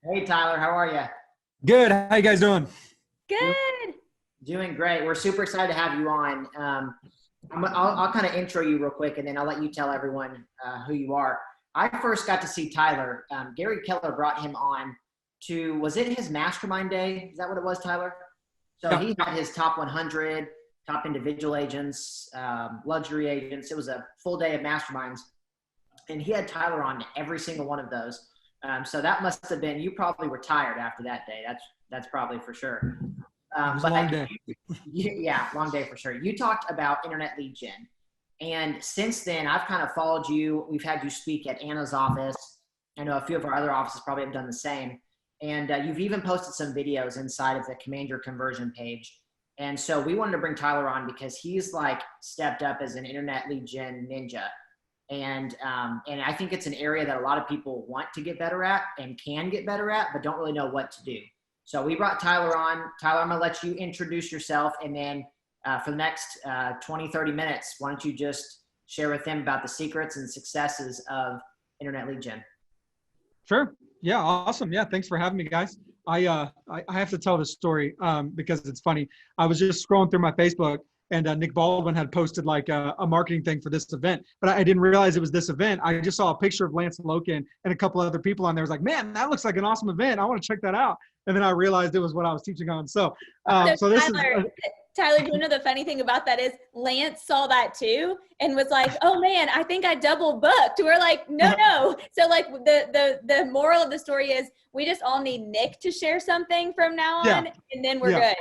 Hey Tyler, how are you? Good. How you guys doing? Doing, Good. doing great. We're super excited to have you on. I'll kind of intro you real quick, and then I'll let you tell everyone who you are. I first got to see Tyler. Gary Keller brought him on to, was it his mastermind day? Is that what it was, Tyler? So Yeah. he had his top 100, top individual agents, luxury agents. It was a full day of masterminds, and he had Tyler on to every single one of those. So that must have been, you probably were tired after that day. That's probably for sure. It was a long day. Yeah, long day for sure. You talked about internet lead gen. And since then, I've kind of followed you. We've had you speak at Anna's office. I know a few of our other offices probably have done the same. And you've even posted some videos inside of the Command Your Conversion page. And so we wanted to bring Tyler on because he's like stepped up as an internet lead gen ninja. And I think it's an area that a lot of people want to get better at and can get better at, but don't really know what to do. So we brought Tyler on. Tyler, I'm going to let you introduce yourself. And then for the next 20, 30 minutes, why don't you just share with them about the secrets and successes of internet lead gen? Sure. Yeah. Awesome. Yeah. Thanks for having me, guys. I have to tell this story because it's funny. I was just scrolling through my Facebook, and Nick Baldwin had posted like a marketing thing for this event, but I didn't realize it was this event. I just saw a picture of Lance Loken and a couple other people on there. I was like, man, that looks like an awesome event. I want to check that out. And then I realized it was what I was teaching on. So this is Tyler, do you know the funny thing about that is Lance saw that too and was like, oh man, I think I double booked. We're like, no. So like the moral of the story is we just all need Nick to share something from now on, and then we're good.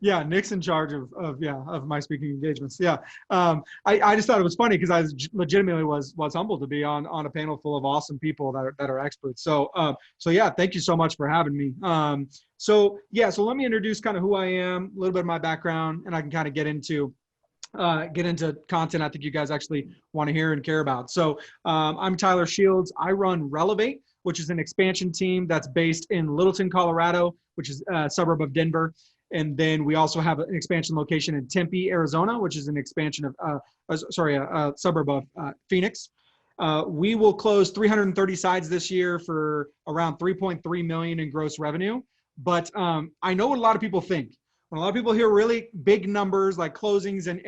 Yeah, Nick's in charge of my speaking engagements. Yeah, I just thought it was funny because I legitimately was humbled to be on a panel full of awesome people that are experts. So yeah, thank you so much for having me. So let me introduce kind of who I am, a little bit of my background, and I can kind of get into content I think you guys actually want to hear and care about. So I'm Tyler Shields. I run Relevate, which is an expansion team that's based in Littleton, Colorado, which is a suburb of Denver. And then we also have an expansion location in Tempe, Arizona, which is an expansion of, a suburb of Phoenix. We will close 330 sides this year for around 3.3 million in gross revenue. But I know what a lot of people think. When a lot of people hear really big numbers like closings and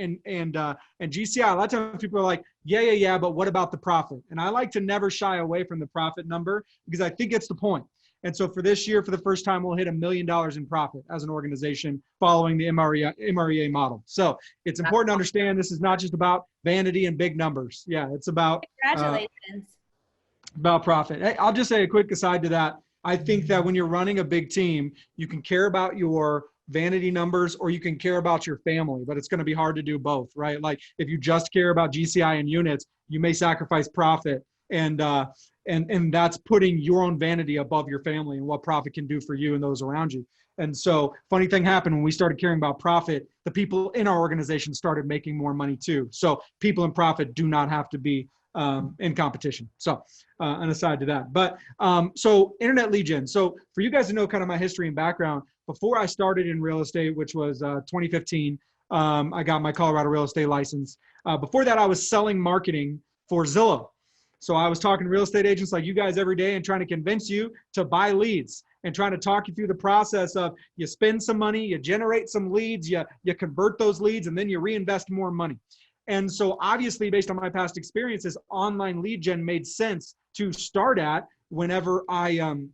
GCI, a lot of times people are like, yeah, but what about the profit? And I like to never shy away from the profit number because I think it's the point. And so for this year, for the first time, we'll hit $1 million in profit as an organization following the MREA model. So it's important to understand this is not just about vanity and big numbers. Yeah, it's about Congratulations. About profit. Hey, I'll just say a quick aside to that. I think that when you're running a big team, you can care about your vanity numbers or you can care about your family, but it's going to be hard to do both, right? Like if you just care about GCI and units, you may sacrifice profit and that's putting your own vanity above your family and what profit can do for you and those around you. And so funny thing happened when we started caring about profit, the people in our organization started making more money too. So people in profit do not have to be in competition. So an aside to that, but so internet lead gen. So for you guys to know kind of my history and background, before I started in real estate, which was 2015, I got my Colorado real estate license. Before that, I was selling marketing for Zillow. So I was talking to real estate agents like you guys every day and trying to convince you to buy leads and trying to talk you through the process of you spend some money, you generate some leads, you convert those leads, and then you reinvest more money. And so obviously, based on my past experiences, online lead gen made sense to start at whenever I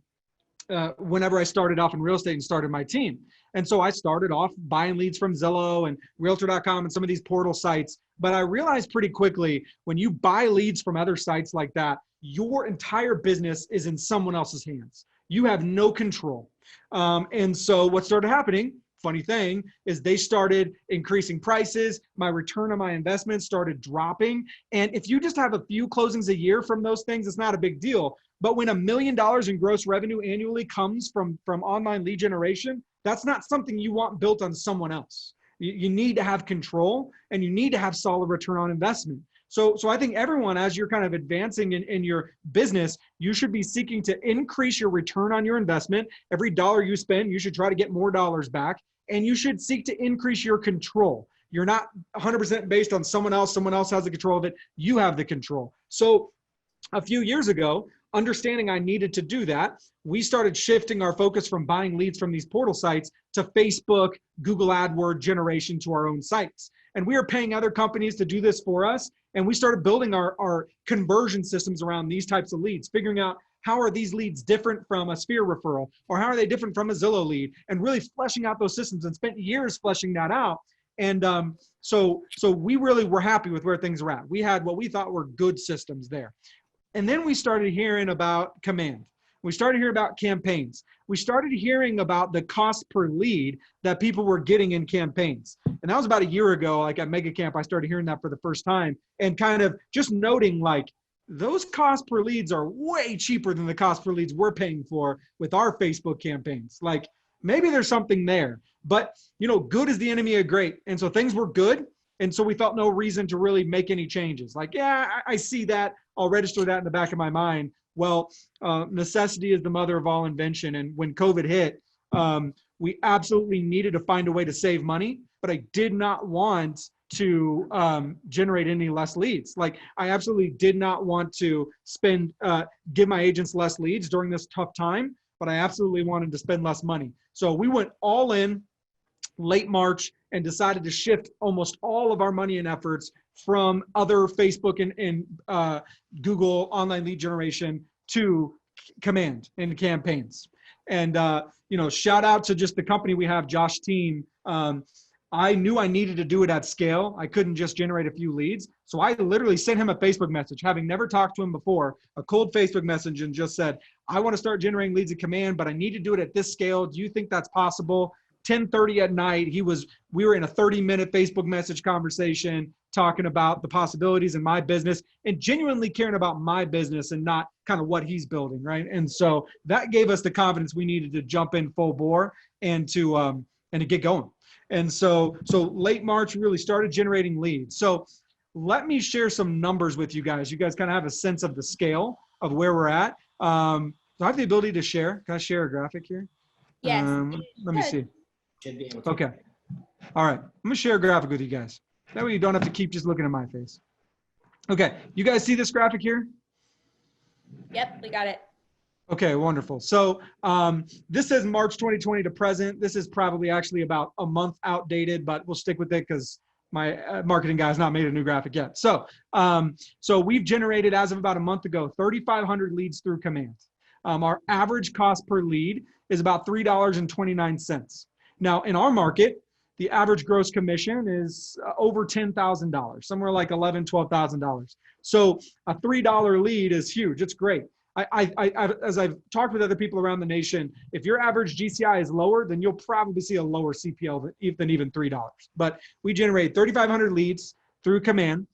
started off in real estate and started my team. And so I started off buying leads from Zillow and Realtor.com and some of these portal sites. But I realized pretty quickly when you buy leads from other sites like that, your entire business is in someone else's hands. You have no control. And so what started happening, funny thing, is they started increasing prices. My return on my investment started dropping. And if you just have a few closings a year from those things, it's not a big deal. But when $1 million in gross revenue annually comes from online lead generation, that's not something you want built on someone else. You need to have control and you need to have solid return on investment. So I think everyone, as you're kind of advancing in your business, you should be seeking to increase your return on your investment. Every dollar you spend, you should try to get more dollars back, and you should seek to increase your control. You're not 100% based on someone else. Someone else has the control of it. You have the control. So a few years ago, understanding I needed to do that, we started shifting our focus from buying leads from these portal sites to Facebook, Google AdWord generation to our own sites. And we were paying other companies to do this for us. And we started building our conversion systems around these types of leads, figuring out how are these leads different from a Sphere referral, or how are they different from a Zillow lead, and really fleshing out those systems, and spent years fleshing that out. And so we really were happy with where things were at. We had what we thought were good systems there. And then we started hearing about command. We started hearing about campaigns. We started hearing about the cost per lead that people were getting in campaigns. And that was about a year ago, like at Mega Camp, I started hearing that for the first time, and kind of just noting like, those cost per leads are way cheaper than the cost per leads we're paying for with our Facebook campaigns. Like, maybe there's something there, but good is the enemy of great. And so things were good. And so we felt no reason to really make any changes. Like, yeah, I see that. I'll register that in the back of my mind. Well, necessity is the mother of all invention. And when COVID hit, we absolutely needed to find a way to save money, but I did not want to generate any less leads. Like, I absolutely did not want to give my agents less leads during this tough time, but I absolutely wanted to spend less money. So we went all in late March and decided to shift almost all of our money and efforts from other Facebook and Google online lead generation to command and campaigns. And, shout out to just the company we have, Josh Team. I knew I needed to do it at scale. I couldn't just generate a few leads. So I literally sent him a Facebook message, having never talked to him before, a cold Facebook message, and just said, I want to start generating leads at command, but I need to do it at this scale. Do you think that's possible? 10:30 at night, we were in a 30-minute Facebook message conversation talking about the possibilities in my business and genuinely caring about my business and not kind of what he's building, right? And so that gave us the confidence we needed to jump in full bore and to get going. And so late March, we really started generating leads. So let me share some numbers with you guys. You guys kind of have a sense of the scale of where we're at. Do I have the ability to share? Can I share a graphic here? Yes. Let me see. Should be able to. Okay. All right. I'm going to share a graphic with you guys. That way you don't have to keep just looking at my face. Okay. You guys see this graphic here? Yep, we got it. Okay, wonderful. So this says March 2020 to present. This is probably actually about a month outdated, but we'll stick with it because my marketing guy has not made a new graphic yet. So we've generated, as of about a month ago, 3,500 leads through command. Our average cost per lead is about $3.29. Now, in our market, the average gross commission is over $10,000, somewhere like $11,000, $12,000. So a $3 lead is huge. It's great. As I've talked with other people around the nation, if your average GCI is lower, then you'll probably see a lower CPL than even $3. But we generate 3,500 leads through command.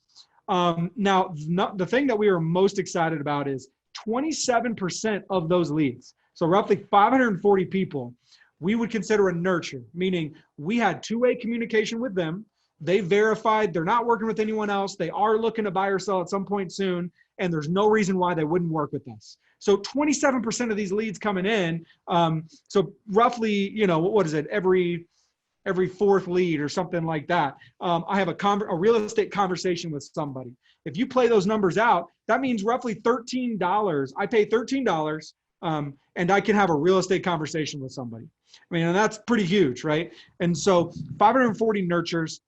Now, the thing that we are most excited about is 27% of those leads, so roughly 540 people, we would consider a nurture, meaning we had two-way communication with them. They verified they're not working with anyone else. They are looking to buy or sell at some point soon, and there's no reason why they wouldn't work with us. So 27% of these leads coming in, so roughly, what is it, every fourth lead or something like that, I have a real estate conversation with somebody. If you play those numbers out, that means roughly $13. I pay $13, and I can have a real estate conversation with somebody. I mean, and that's pretty huge, right? And so 540 nurtures,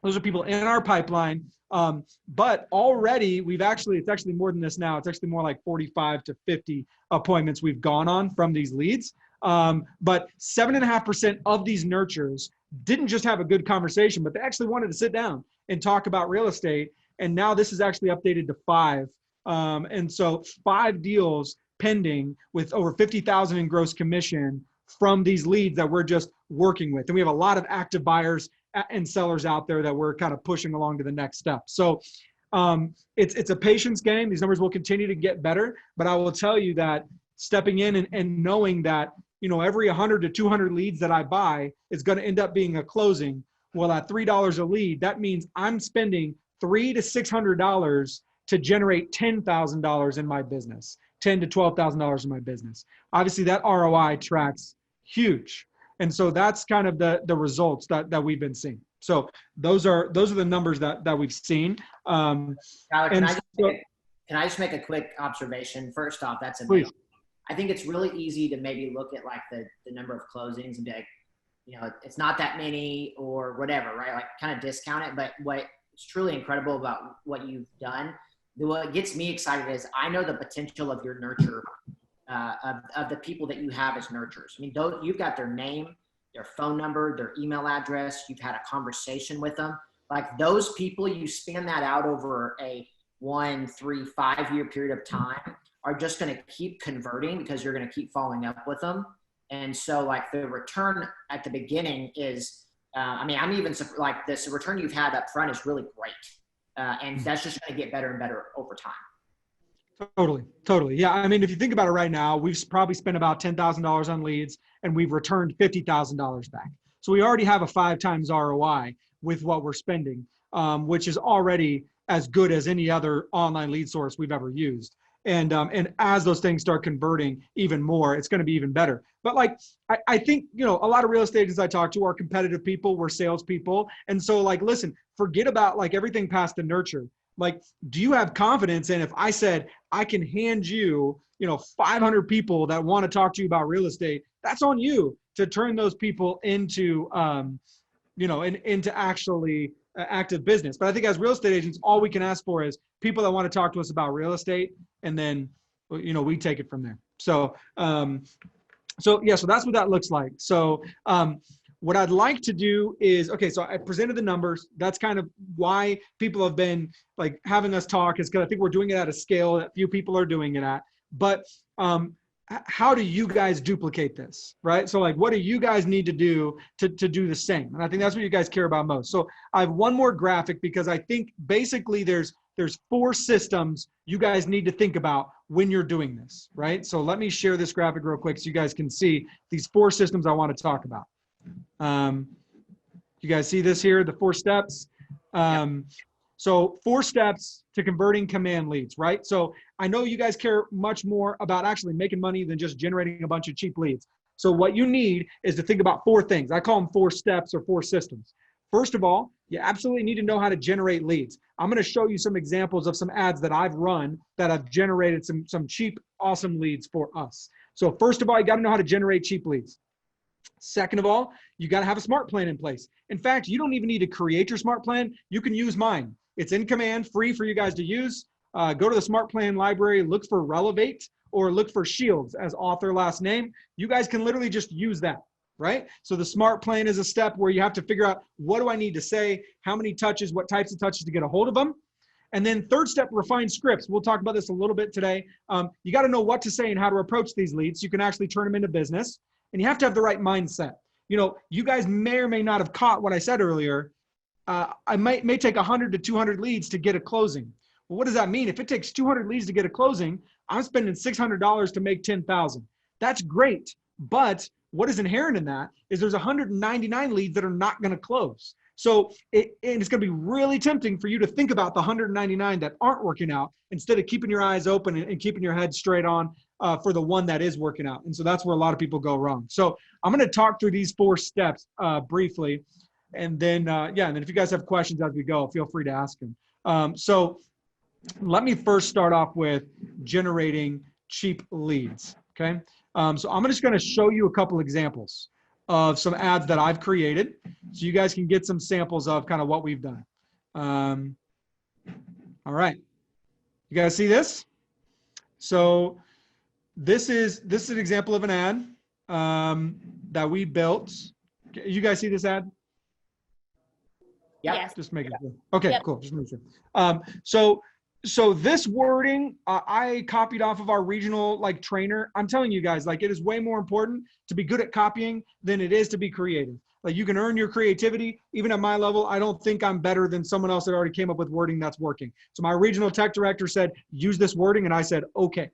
those are people in our pipeline. But already it's actually more than this now. It's actually more like 45 to 50 appointments we've gone on from these leads. But 7.5% of these nurtures didn't just have a good conversation, but they actually wanted to sit down and talk about real estate. And now this is actually updated to 5. And so 5 deals pending with over 50,000 in gross commission from these leads that we're just working with. And we have a lot of active buyers and sellers out there that we're kind of pushing along to the next step. So it's a patience game. These numbers will continue to get better, but I will tell you that stepping in and knowing that, every 100 to 200 leads that I buy is going to end up being a closing. Well, at $3 a lead, that means I'm spending $300 to $600 to generate $10,000 in my business, $10,000 to $12,000 in my business. Obviously that ROI tracks huge. And so that's kind of the results that we've been seeing. So those are the numbers that we've seen. Tyler, can Can I just make a quick observation? First off, that's Please. amazing. I think it's really easy to maybe look at like the number of closings and be like, it's not that many or whatever, right? Like kind of discount it. But what's truly incredible about what you've done, what gets me excited is I know the potential of your nurture, of the people that you have as nurturers. I mean, you've got their name, their phone number, their email address. You've had a conversation with them. Like those people, you span that out over a 1, 3, 5-year period of time, are just going to keep converting because you're going to keep following up with them. And so like the return at the beginning is, I'm even like this return you've had up front is really great. And that's just going to get better and better over time. Totally. Yeah. I mean, if you think about it right now, we've probably spent about $10,000 on leads and we've returned $50,000 back. So we already have a 5 times ROI with what we're spending, which is already as good as any other online lead source we've ever used. And as those things start converting even more, it's going to be even better. But like, I think, a lot of real estate agents I talk to are competitive people, we're salespeople. And so like, listen, forget about like everything past the nurture. Like, do you have confidence in if I said, I can hand you, 500 people that want to talk to you about real estate, that's on you to turn those people into, into actually active business. But I think as real estate agents, all we can ask for is people that want to talk to us about real estate. And then, we take it from there. So that's what that looks like. So what I'd like to do is, okay, so I presented the numbers. That's kind of why people have been like having us talk, is because I think we're doing it at a scale that few people are doing it at. But how do you guys duplicate this, right? So like, what do you guys need to do to do the same? And I think that's what you guys care about most. So I have one more graphic because I think basically there's 4 systems you guys need to think about when you're doing this, right? So let me share this graphic real quick so you guys can see these 4 systems I want to talk about. You guys see this here, the 4 steps? So 4 steps to converting command leads, right? So I know you guys care much more about actually making money than just generating a bunch of cheap leads. So what you need is to think about 4 things. I call them 4 steps or 4 systems. First of all, you absolutely need to know how to generate leads. I'm going to show you some examples of some ads that I've run that have generated some cheap, awesome leads for us. So first of all, you got to know how to generate cheap leads. Second of all, you got to have a smart plan in place. In fact, you don't even need to create your smart plan. You can use mine. It's in command, free for you guys to use. Go to the smart plan library, look for Relevate or look for Shields as author last name. You guys can literally just use that. Right? So the smart plan is a step where you have to figure out, what do I need to say? How many touches, what types of touches to get a hold of them? And then third step, refine scripts. We'll talk about this a little bit today. You got to know what to say and how to approach these leads so you can actually turn them into business. And you have to have the right mindset. You guys may or may not have caught what I said earlier. I may take 100 to 200 leads to get a closing. Well, what does that mean? If it takes 200 leads to get a closing, I'm spending $600 to make 10,000. That's great. But what is inherent in that is there's 199 leads that are not going to close. So it's going to be really tempting for you to think about the 199 that aren't working out instead of keeping your eyes open and keeping your head straight on for the one that is working out. And so that's where a lot of people go wrong. So I'm going to talk through these 4 steps briefly. And then, and then if you guys have questions as we go, feel free to ask them. So let me first start off with generating cheap leads. Okay. So I'm just going to show you a couple examples of some ads that I've created so you guys can get some samples of kind of what we've done. All right. You guys see this? So this is an example of an ad that we built. You guys see this ad? Yeah. Yes. Just make it clear. Okay, Yep. cool. Just make sure. So this wording, I copied off of our regional trainer. I'm telling you guys, it is way more important to be good at copying than it is to be creative. You can earn your creativity. Even at my level, I don't think I'm better than someone else that already came up with wording that's working. So my regional tech director said, use this wording. And I said, okay.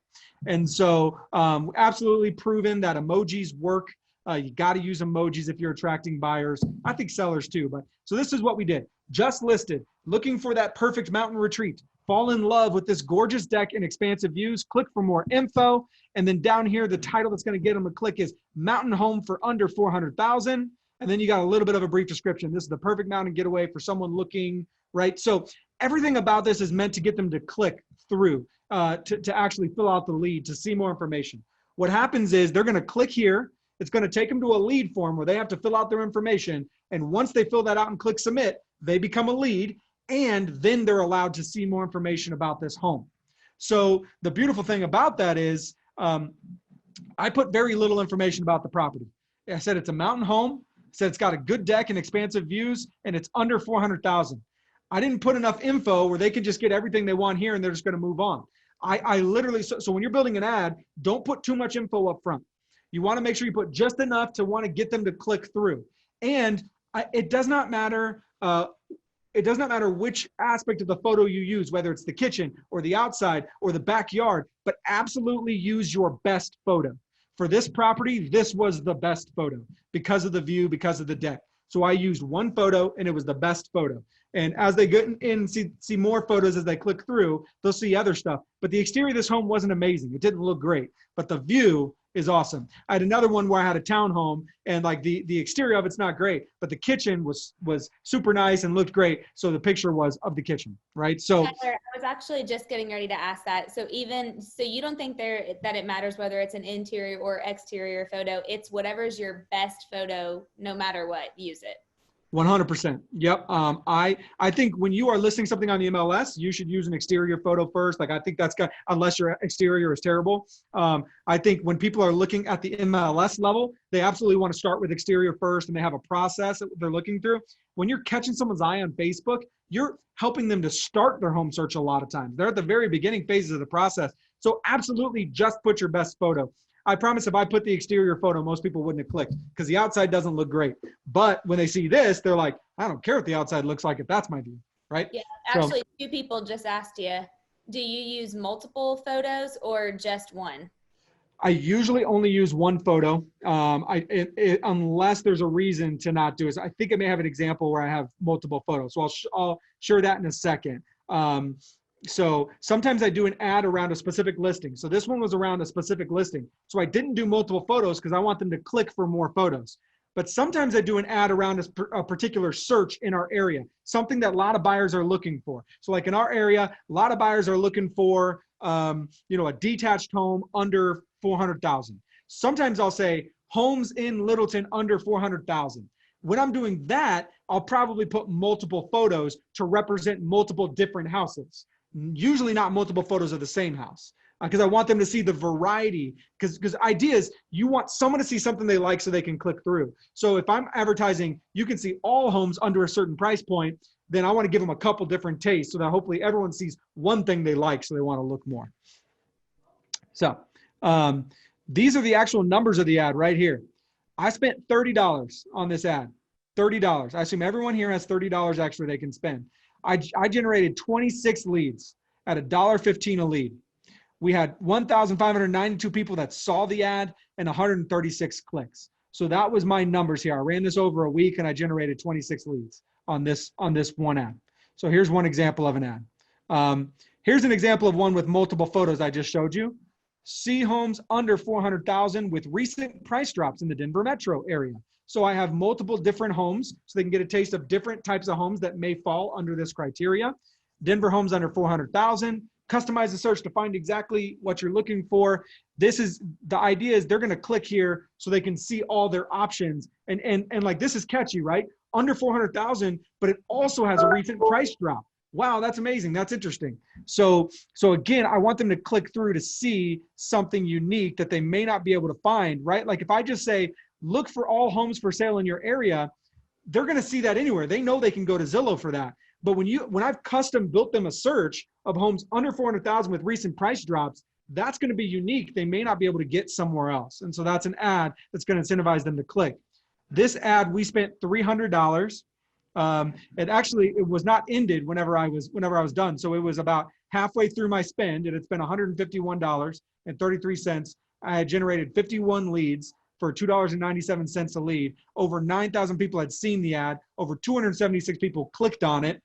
And so absolutely proven that emojis work. You got to use emojis if you're attracting buyers. I think sellers too. But so this is what we did. Just listed, looking for that perfect mountain retreat. Fall in love with this gorgeous deck and expansive views. Click for more info. And then down here, the title that's going to get them to click is Mountain Home for Under 400,000. And then you got a little bit of a brief description. This is the perfect mountain getaway for someone looking, right? So everything about this is meant to get them to click through. to actually fill out the lead to see more information. What happens is they're going to click here. It's going to take them to a lead form where they have to fill out their information. And once they fill that out and click submit, they become a lead, and then they're allowed to see more information about this home. So the beautiful thing about that is I put very little information about the property. I said it's a mountain home. I said it's got a good deck and expansive views, and it's under 400,000. I didn't put enough info where they can just get everything they want here and they're just going to move on. I literally, so when you're building an ad, don't put too much info up front. You want to make sure you put just enough to want to get them to click through. And it does not matter. It does not matter which aspect of the photo you use, whether it's the kitchen or the outside or the backyard, but absolutely use your best photo. For this property, this was the best photo because of the view, because of the deck. So I used one photo and it was the best photo. And as they get in and see more photos as they click through, they'll see other stuff. But the exterior of this home wasn't amazing. It didn't look great, but the view is awesome. I had another one where I had a townhome and like the exterior of it's not great, but the kitchen was super nice and looked great. So the picture was of the kitchen, right? So Tyler, I was actually just getting ready to ask that. So you don't think that it matters whether it's an interior or exterior photo, it's whatever's your best photo, no matter what, use it. 100%. Yep. I think when you are listing something on the MLS, you should use an exterior photo first. Like I think that's got, unless your exterior is terrible. I think when people are looking at the MLS level, they absolutely want to start with exterior first, and they have a process that they're looking through. When you're catching someone's eye on Facebook, you're helping them to start their home search a lot of times. They're at the very beginning phases of the process. So absolutely just put your best photo. I promise if I put the exterior photo, most people wouldn't have clicked because the outside doesn't look great. But when they see this, they're like, I don't care what the outside looks like if that's my view, right? Yeah, actually, two people just asked you, do you use multiple photos or just one? I usually only use one photo unless there's a reason to not do it. So I think I may have an example where I have multiple photos. So I'll share that in a second. So sometimes I do an ad around a specific listing. So this one was around a specific listing. So I didn't do multiple photos because I want them to click for more photos. But sometimes I do an ad around a particular search in our area, something that a lot of buyers are looking for. So like in our area, a lot of buyers are looking for, a detached home under 400,000. Sometimes I'll say homes in Littleton under 400,000. When I'm doing that, I'll probably put multiple photos to represent multiple different houses. Usually not multiple photos of the same house because I want them to see the variety because idea is you want someone to see something they like so they can click through. So if I'm advertising, you can see all homes under a certain price point, then I want to give them a couple different tastes so that hopefully everyone sees one thing they like so they want to look more. So these are the actual numbers of the ad right here. I spent $30 on this ad, $30. I assume everyone here has $30 extra they can spend. I generated 26 leads at $1.15 a lead. We had 1,592 people that saw the ad and 136 clicks. So that was my numbers here. I ran this over a week and I generated 26 leads on this one ad. So here's one example of an ad. Here's an example of one with multiple photos I just showed you. See homes under 400,000 with recent price drops in the Denver metro area. So I have multiple different homes so they can get a taste of different types of homes that may fall under this criteria. Denver homes under 400,000, customize the search to find exactly what you're looking for. The idea is they're going to click here so they can see all their options. And like, this is catchy, right? Under 400,000, but it also has a recent price drop. Wow, that's amazing. That's interesting. So again, I want them to click through to see something unique that they may not be able to find, right? Like if I just say, look for all homes for sale in your area, they're going to see that anywhere. They know they can go to Zillow for that. But when I've custom built them a search of homes under 400,000 with recent price drops, that's going to be unique. They may not be able to get somewhere else. And so that's an ad that's going to incentivize them to click. This ad, we spent $300. It was not ended whenever I was done. So it was about halfway through my spend, and it's been $151.33. I had generated 51 leads for $2.97 a lead. Over 9,000 people had seen the ad. Over 276 people clicked on it.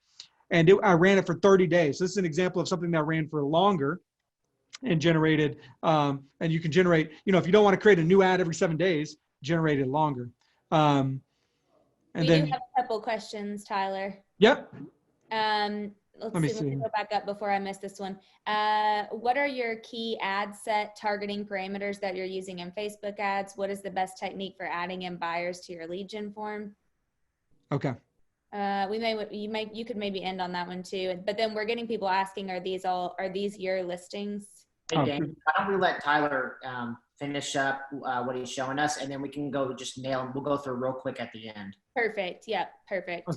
And I ran it for 30 days. So this is an example of something that ran for longer and generated, and you can generate, if you don't want to create a new ad every 7 days, generate it longer. We do have a couple questions, Tyler. Yep. let's Let me see, let me see. go back up before I miss this one. What are your key ad set targeting parameters that you're using in Facebook ads? What is the best technique for adding in buyers to your lead gen form? Okay. You could maybe end on that one too. But then we're getting people asking, are these your listings? Hey, Oh, Dan, why don't we let Tyler finish up what he's showing us, and then we can go just nail him. We'll go through real quick at the end. Perfect. Yep. Perfect.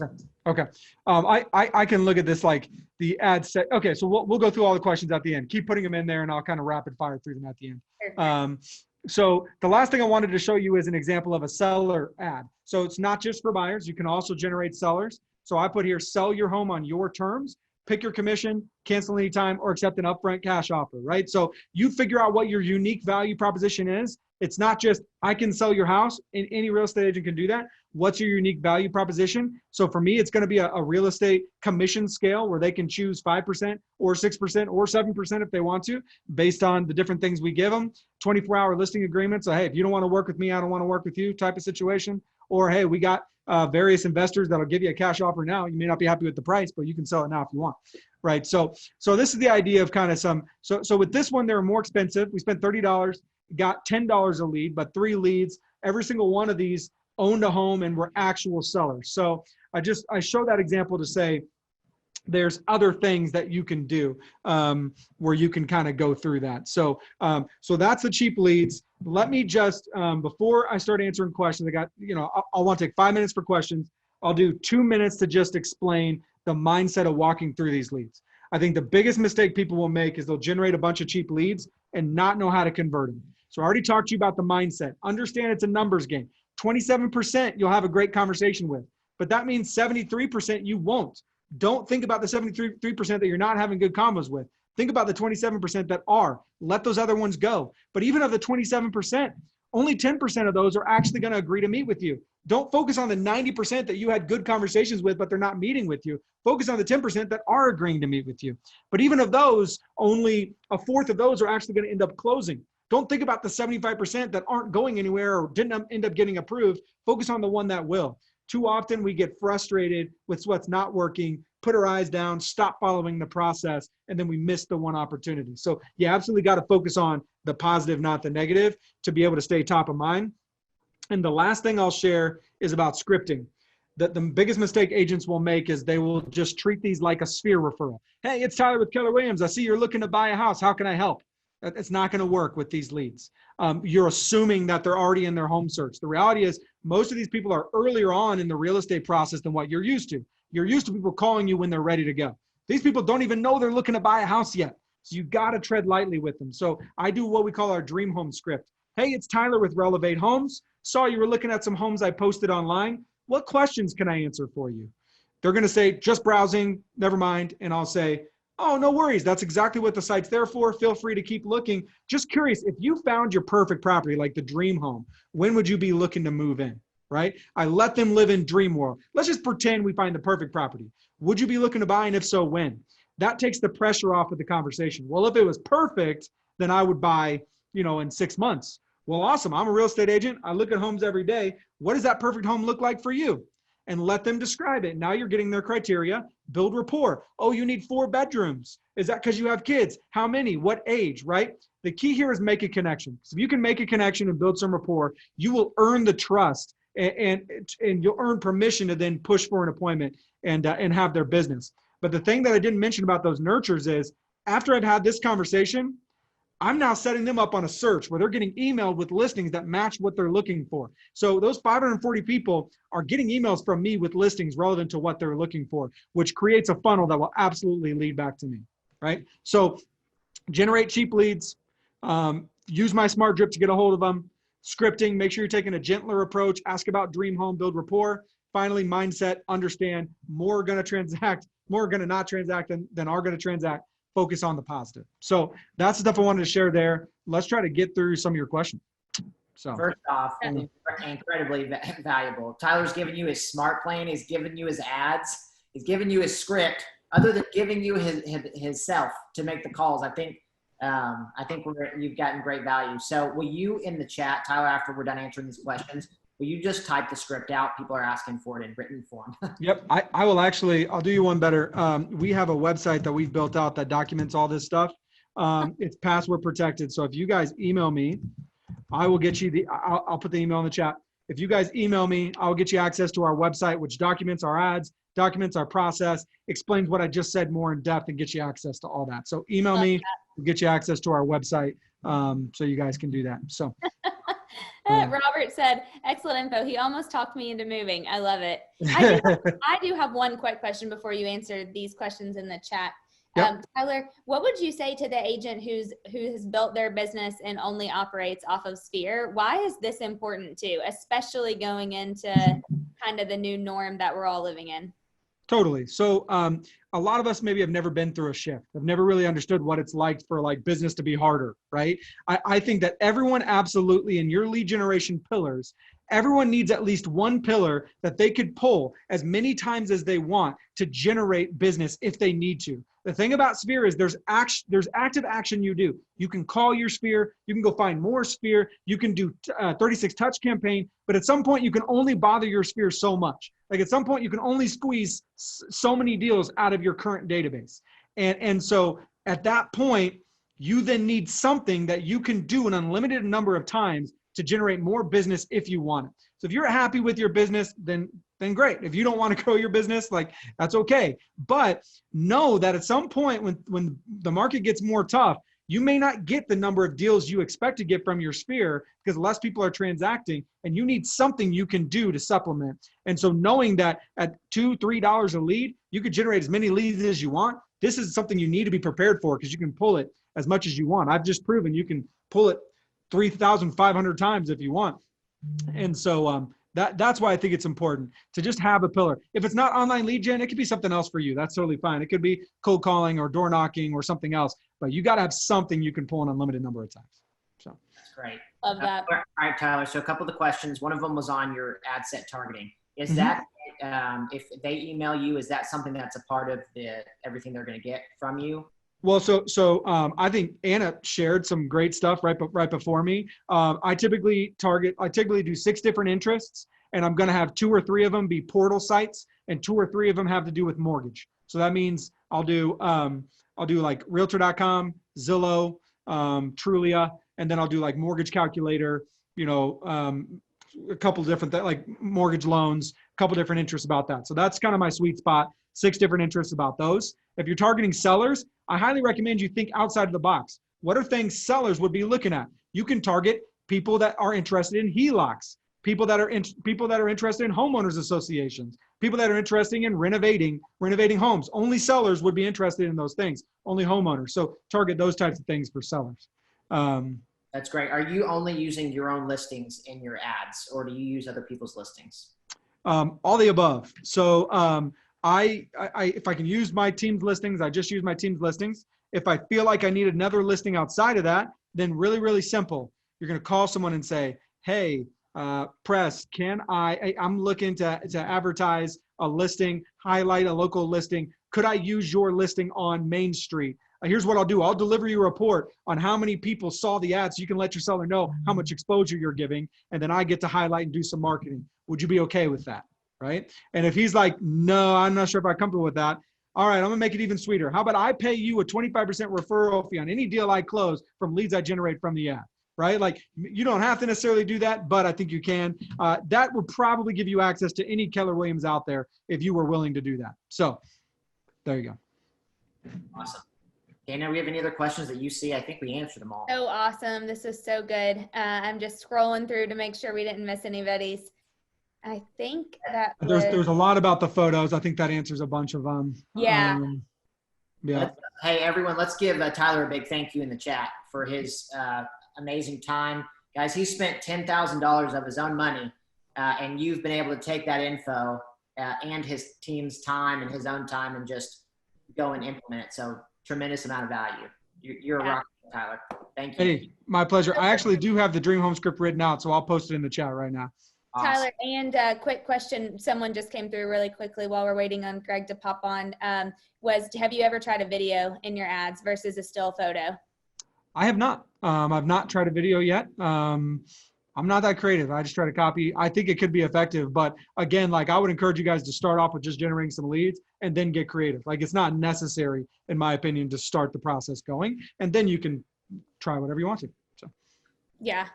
okay. Okay. I can look at this like the ad set. Okay. So we'll go through all the questions at the end. Keep putting them in there and I'll kind of rapid fire through them at the end. Perfect. So the last thing I wanted to show you is an example of a seller ad. So it's not just for buyers. You can also generate sellers. So I put here, sell your home on your terms, pick your commission, cancel anytime, or accept an upfront cash offer, right? So you figure out what your unique value proposition is. It's not just, I can sell your house, and any real estate agent can do that. What's your unique value proposition? So for me, it's going to be a real estate commission scale where they can choose 5% or 6% or 7% if they want to, based on the different things we give them. 24-hour listing agreements. So, hey, if you don't want to work with me, I don't want to work with you type of situation. Or, hey, we got various investors that'll give you a cash offer now. You may not be happy with the price, but you can sell it now if you want, right? So this is the idea of kind of so with this one, they're more expensive. We spent $30, got $10 a lead, but 3 leads. Every single one of these owned a home and were actual sellers. So I show that example to say there's other things that you can do where you can kind of go through that. So that's the cheap leads. Let me just, before I start answering questions, I'll want to take 5 minutes for questions. I'll do 2 minutes to just explain the mindset of walking through these leads. I think the biggest mistake people will make is they'll generate a bunch of cheap leads and not know how to convert them. So I already talked to you about the mindset. Understand it's a numbers game. 27% you'll have a great conversation with, but that means 73% you won't. Don't think about the 73% that you're not having good combos with. Think about the 27% that are. Let those other ones go. But even of the 27%, only 10% of those are actually going to agree to meet with you. Don't focus on the 90% that you had good conversations with, but they're not meeting with you. Focus on the 10% that are agreeing to meet with you. But even of those, only a fourth of those are actually going to end up closing. Don't think about the 75% that aren't going anywhere or didn't end up getting approved. Focus on the one that will. Too often we get frustrated with what's not working, put our eyes down, stop following the process, and then we miss the one opportunity. So you absolutely got to focus on the positive, not the negative, to be able to stay top of mind. And the last thing I'll share is about scripting. The biggest mistake agents will make is they will just treat these like a sphere referral. Hey, it's Tyler with Keller Williams. I see you're looking to buy a house. How can I help? It's not going to work with these leads. You're assuming that they're already in their home search. The reality is most of these people are earlier on in the real estate process than what you're used to. You're used to people calling you when they're ready to go. These people don't even know they're looking to buy a house yet. So you got to tread lightly with them. So I do what we call our dream home script. Hey, it's Tyler with Relevate Homes. Saw you were looking at some homes I posted online. What questions can I answer for you? They're going to say, just browsing, never mind. And I'll say, oh, no worries. That's exactly what the site's there for. Feel free to keep looking. Just curious, if you found your perfect property, like the dream home, when would you be looking to move in, right? I let them live in dream world. Let's just pretend we find the perfect property. Would you be looking to buy, and if so, when? That takes the pressure off of the conversation. Well, if it was perfect, then I would buy, in 6 months. Well, awesome. I'm a real estate agent. I look at homes every day. What does that perfect home look like for you? And let them describe it. Now you're getting their criteria, build rapport. Oh, you need 4 bedrooms. Is that because you have kids? How many? What age, right? The key here is make a connection. Because if you can make a connection and build some rapport, you will earn the trust and you'll earn permission to then push for an appointment and have their business. But the thing that I didn't mention about those nurtures is after I've had this conversation, I'm now setting them up on a search where they're getting emailed with listings that match what they're looking for. So those 540 people are getting emails from me with listings relevant to what they're looking for, which creates a funnel that will absolutely lead back to me, right? So generate cheap leads, use my smart drip to get a hold of them, scripting, make sure you're taking a gentler approach, ask about dream home, build rapport. Finally, mindset, understand more are going to transact, more are going to not transact than are going to transact. Focus on the positive. So that's the stuff I wanted to share there. Let's try to get through some of your questions. So first off, incredibly valuable. Tyler's giving you his smart plan. He's giving you his ads. He's giving you his script. Other than giving you his self to make the calls, I think you've gotten great value. So will you in the chat, Tyler, after we're done answering these questions, Will you just type the script out? People are asking for it in written form. Yep. I will actually, I'll do you one better. We have a website that we've built out that documents all this stuff. It's password protected. So if you guys email me, I will get you I'll put the email in the chat. If you guys email me, I'll get you access to our website, which documents our ads, documents our process, explains what I just said more in depth, and get you access to all that. So email me, we'll get you access to our website, so you guys can do that. So. Robert said, excellent info. He almost talked me into moving. I love it. I do have one quick question before you answer these questions in the chat. Yep. Tyler, what would you say to the agent who has built their business and only operates off of Sphere? Why is this important too, especially going into kind of the new norm that we're all living in? Totally. So a lot of us maybe have never been through a shift. Have never really understood what it's like for like business to be harder, right? I think that everyone absolutely in your lead generation pillars, everyone needs at least one pillar that they could pull as many times as they want to generate business if they need to. The thing about Sphere is there's active action you do. You can call your Sphere, you can go find more Sphere, you can do 36 touch campaign, but at some point you can only bother your Sphere so much. Like at some point you can only squeeze so many deals out of your current database. And so at that point, you then need something that you can do an unlimited number of times to generate more business if you want it. So if you're happy with your business, then great. If you don't want to grow your business, like that's okay. But know that at some point when the market gets more tough, you may not get the number of deals you expect to get from your Sphere because less people are transacting, and you need something you can do to supplement. And so knowing that at $2, $3 a lead, you could generate as many leads as you want. This is something you need to be prepared for because you can pull it as much as you want. I've just proven you can pull it 3,500 times if you want. And so that's why I think it's important to just have a pillar. If it's not online lead gen, it could be something else for you. That's totally fine. It could be cold calling or door knocking or something else, but you got to have something you can pull an unlimited number of times. So that's great. Love that. All right, Tyler. So a couple of the questions, one of them was on your ad set targeting. Is that, if they email you, is that something that's a part of everything they're going to get from you? Well, so I think Anna shared some great stuff right before me. I typically do 6 different interests, and I'm going to have 2 or 3 of them be portal sites, and 2 or 3 of them have to do with mortgage. So that means I'll do like Realtor.com, Zillow, Trulia, and then I'll do like mortgage calculator, a couple different like mortgage loans, a couple different interests about that. So that's kind of my sweet spot. 6 different interests about those. If you're targeting sellers, I highly recommend you think outside of the box. What are things sellers would be looking at? You can target people that are interested in HELOCs, people that are interested in homeowners associations, people that are interested in renovating homes. Only sellers would be interested in those things. Only homeowners. So target those types of things for sellers. That's great. Are you only using your own listings in your ads, or do you use other people's listings? All the above. So if I can use my team's listings, I just use my team's listings. If I feel like I need another listing outside of that, then really, really simple. You're going to call someone and say, hey, press, I'm looking to advertise a listing, highlight a local listing. Could I use your listing on Main Street? Here's what I'll do. I'll deliver you a report on how many people saw the ad so you can let your seller know how much exposure you're giving. And then I get to highlight and do some marketing. Would you be okay with that? Right? And if he's like, no, I'm not sure if I'm comfortable with that. All right, I'm gonna make it even sweeter. How about I pay you a 25% referral fee on any deal I close from leads I generate from the ad, right? Like you don't have to necessarily do that, but I think you can. That would probably give you access to any Keller Williams out there if you were willing to do that. So there you go. Awesome. Dana, we have any other questions that you see? I think we answered them all. So awesome. This is so good. I'm just scrolling through to make sure we didn't miss anybody's. I think that there's a lot about the photos. I think that answers a bunch of them. Yeah. Yeah. Hey, everyone, let's give Tyler a big thank you in the chat for his amazing time. Guys, he spent $10,000 of his own money, and you've been able to take that info and his team's time and his own time and just go and implement it. So tremendous amount of value. You're a rock, Tyler. Thank you. Hey, my pleasure. I actually do have the Dream Home script written out, so I'll post it in the chat right now. Awesome. Tyler, and quick question. Someone just came through really quickly while we're waiting on Greg to pop on. Have you ever tried a video in your ads versus a still photo? I have not. I've not tried a video yet. I'm not that creative. I just try to copy. I think it could be effective, but again, like I would encourage you guys to start off with just generating some leads and then get creative. Like it's not necessary, in my opinion, to start the process going, and then you can try whatever you want to. So. Yeah.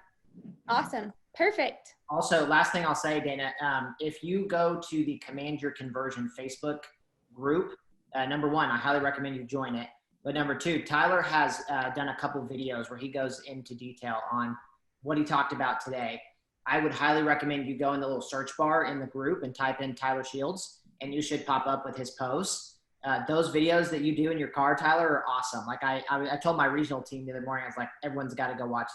Awesome. Perfect. Also, last thing I'll say, Dana, if you go to the Command Your Conversion Facebook group, number one, I highly recommend you join it. But number two, Tyler has done a couple videos where he goes into detail on what he talked about today. I would highly recommend you go in the little search bar in the group and type in Tyler Shields, and you should pop up with his posts. Those videos that you do in your car, Tyler, are awesome. Like I told my regional team the other morning, I was like, everyone's got to go watch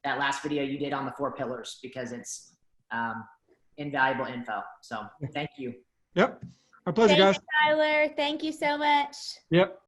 that last video you did on the 4 pillars because it's invaluable info. So thank you. Yep. Our pleasure, Thank guys. you, Tyler. Thank you so much. Yep.